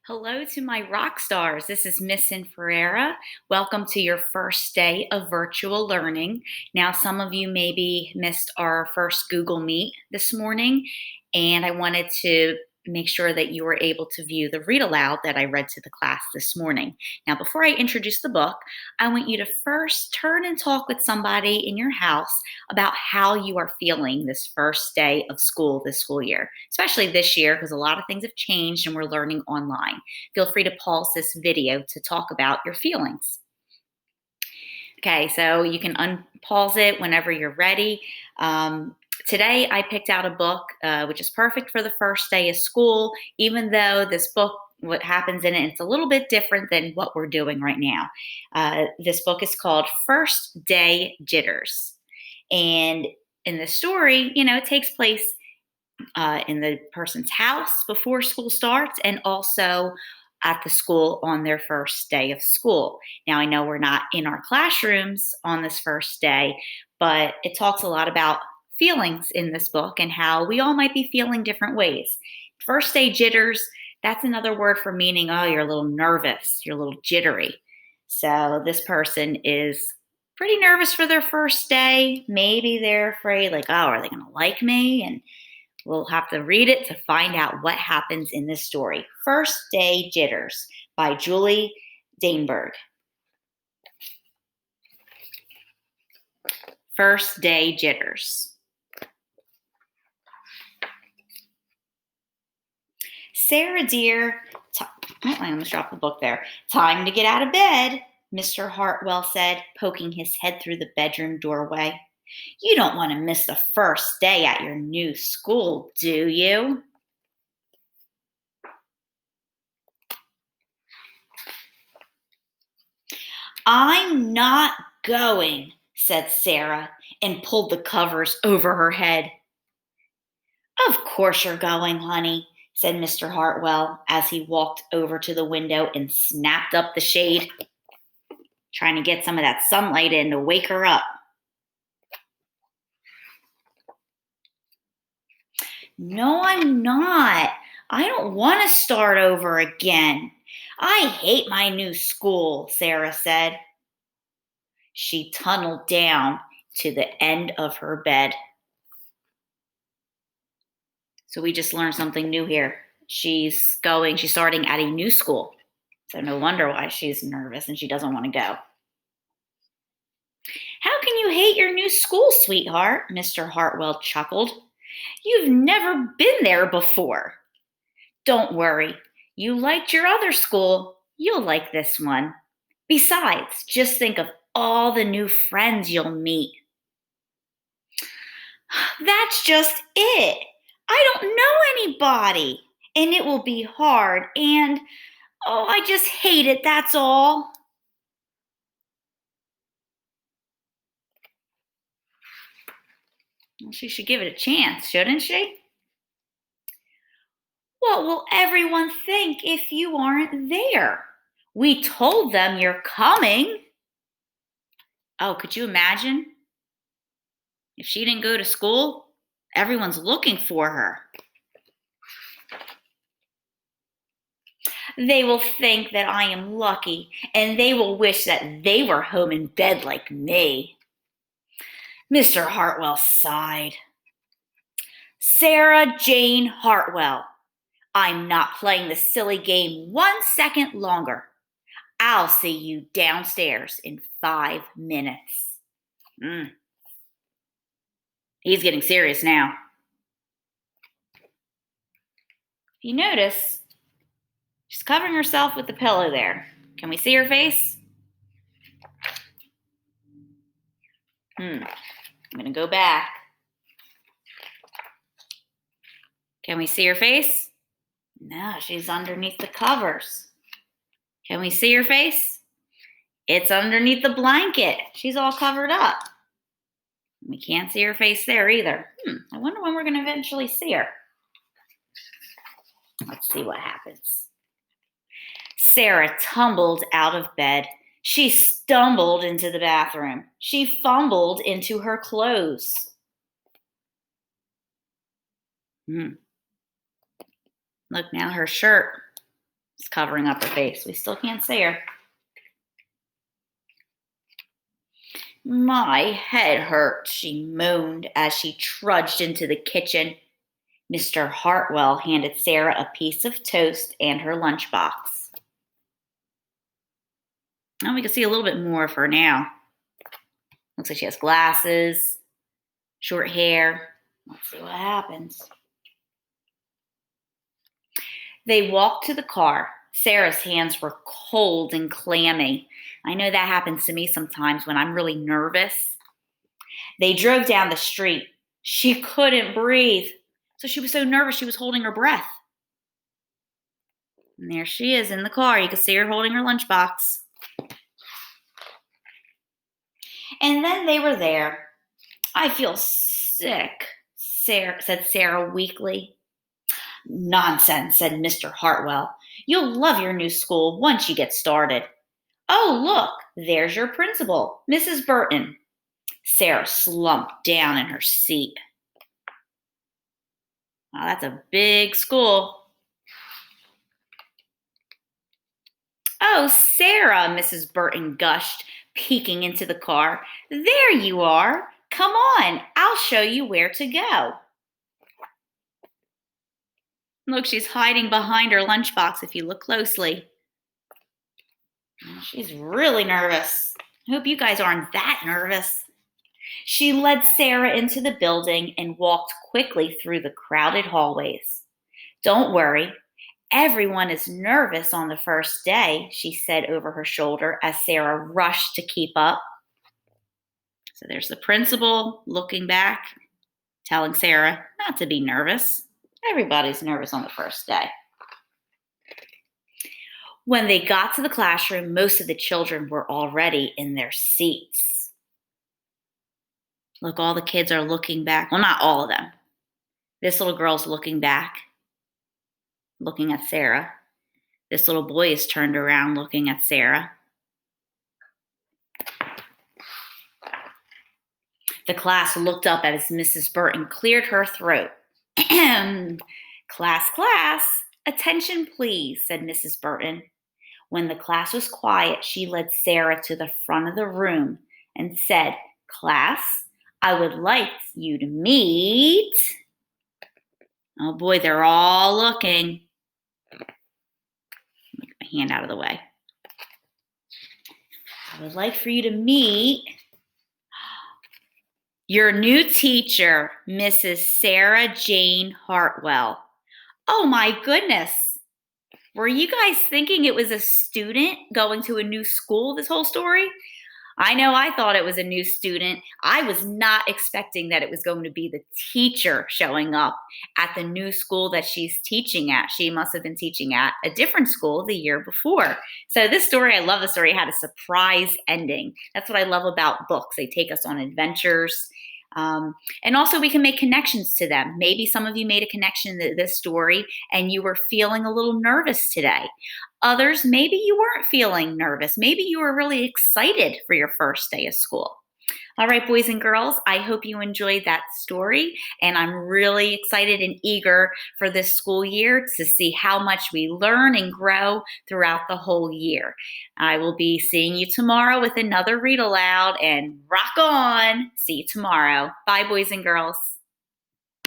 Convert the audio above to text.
Hello to my rock stars. This is Miss Ferreira. Welcome to your first day of virtual learning. Now, some of you maybe missed our first Google Meet this morning, and I wanted to make sure that you were able to view the read aloud that I read to the class this morning. Now, before I introduce the book, I want you to first turn and talk with somebody in your house about how you are feeling this first day of school this school year, especially this year because a lot of things have changed and we're learning online. Feel free to pause this video to talk about your feelings. Okay, so you can unpause it whenever you're ready. Today, I picked out a book which is perfect for the first day of school, even though this book, what happens in it, it's a little bit different than what we're doing right now. This book is called First Day Jitters. And in the story, it takes place in the person's house before school starts and also at the school on their first day of school. Now, I know we're not in our classrooms on this first day, but it talks a lot about feelings in this book and how we all might be feeling different ways. First day jitters, that's another word for meaning, oh, you're a little nervous, you're a little jittery. So this person is pretty nervous for their first day. Maybe they're afraid, like, oh, are they going to like me? And we'll have to read it to find out what happens in this story. First Day Jitters by Julie Dainberg. First Day Jitters. Sarah dear, I almost dropped the book there. Time to get out of bed, Mr. Hartwell said, poking his head through the bedroom doorway. You don't want to miss the first day at your new school, do you? I'm not going, said Sarah, and pulled the covers over her head. Of course you're going, honey, said Mr. Hartwell as he walked over to the window and snapped up the shade, trying to get some of that sunlight in to wake her up. No, I'm not. I don't want to start over again. I hate my new school, Sarah said. She tunneled down to the end of her bed. So we just learned something new here. She's starting at a new school. So no wonder why she's nervous and she doesn't want to go. How can you hate your new school, sweetheart? Mr. Hartwell chuckled. You've never been there before. Don't worry. You liked your other school. You'll like this one. Besides, just think of all the new friends you'll meet. That's just it. I don't know anybody, and it will be hard, and I just hate it, that's all. Well, she should give it a chance, shouldn't she? What will everyone think if you aren't there? We told them you're coming. Oh, could you imagine? If she didn't go to school, everyone's looking for her. They will think that I am lucky, and they will wish that they were home in bed like me. Mr. Hartwell sighed. Sarah Jane Hartwell, I'm not playing this silly game 1 second longer. I'll see you downstairs in 5 minutes. He's getting serious now. If you notice, she's covering herself with the pillow there. Can we see her face? I'm going to go back. Can we see her face? No, she's underneath the covers. Can we see her face? It's underneath the blanket. She's all covered up. We can't see her face there either. I wonder when we're going to eventually see her. Let's see what happens. Sarah tumbled out of bed. She stumbled into the bathroom. She fumbled into her clothes. Look, now her shirt is covering up her face. We still can't see her. My head hurts, she moaned as she trudged into the kitchen. Mr. Hartwell handed Sarah a piece of toast and her lunchbox. Now we can see a little bit more of her now. Looks like she has glasses, short hair. Let's see what happens. They walked to the car. Sarah's hands were cold and clammy. I know that happens to me sometimes when I'm really nervous. They drove down the street. She couldn't breathe. So she was so nervous she was holding her breath. And there she is in the car. You can see her holding her lunchbox. And then they were there. I feel sick, said Sarah weakly. Nonsense, said Mr. Hartwell. You'll love your new school once you get started. Oh, look, there's your principal, Mrs. Burton. Sarah slumped down in her seat. Wow, that's a big school. Oh, Sarah, Mrs. Burton gushed, peeking into the car. There you are. Come on, I'll show you where to go. Look, she's hiding behind her lunchbox if you look closely. She's really nervous. I hope you guys aren't that nervous. She led Sarah into the building and walked quickly through the crowded hallways. Don't worry, everyone is nervous on the first day, she said over her shoulder as Sarah rushed to keep up. So there's the principal looking back, telling Sarah not to be nervous. Everybody's nervous on the first day. When they got to the classroom, most of the children were already in their seats. Look, all the kids are looking back. Well, not all of them. This little girl's looking back, looking at Sarah. This little boy is turned around looking at Sarah. The class looked up as Mrs. Burton cleared her throat. Class, attention please, said Mrs. Burton. When the class was quiet, she led Sarah to the front of the room and said, Class, I would like you to meet. Oh boy, they're all looking. Make my hand out of the way. I would like for you to meet your new teacher, Mrs. Sarah Jane Hartwell. Oh my goodness. Were you guys thinking it was a student going to a new school this whole story? I know I thought it was a new student. I was not expecting that it was going to be the teacher showing up at the new school that she's teaching at. She must have been teaching at a different school the year before. So this story, I love the story. It had a surprise ending. That's what I love about books. They take us on adventures. And also we can make connections to them. Maybe some of you made a connection to this story and you were feeling a little nervous today. Others, maybe you weren't feeling nervous. Maybe you were really excited for your first day of school. All right, boys and girls, I hope you enjoyed that story, and I'm really excited and eager for this school year to see how much we learn and grow throughout the whole year. I will be seeing you tomorrow with another read aloud, and rock on. See you tomorrow. Bye, boys and girls.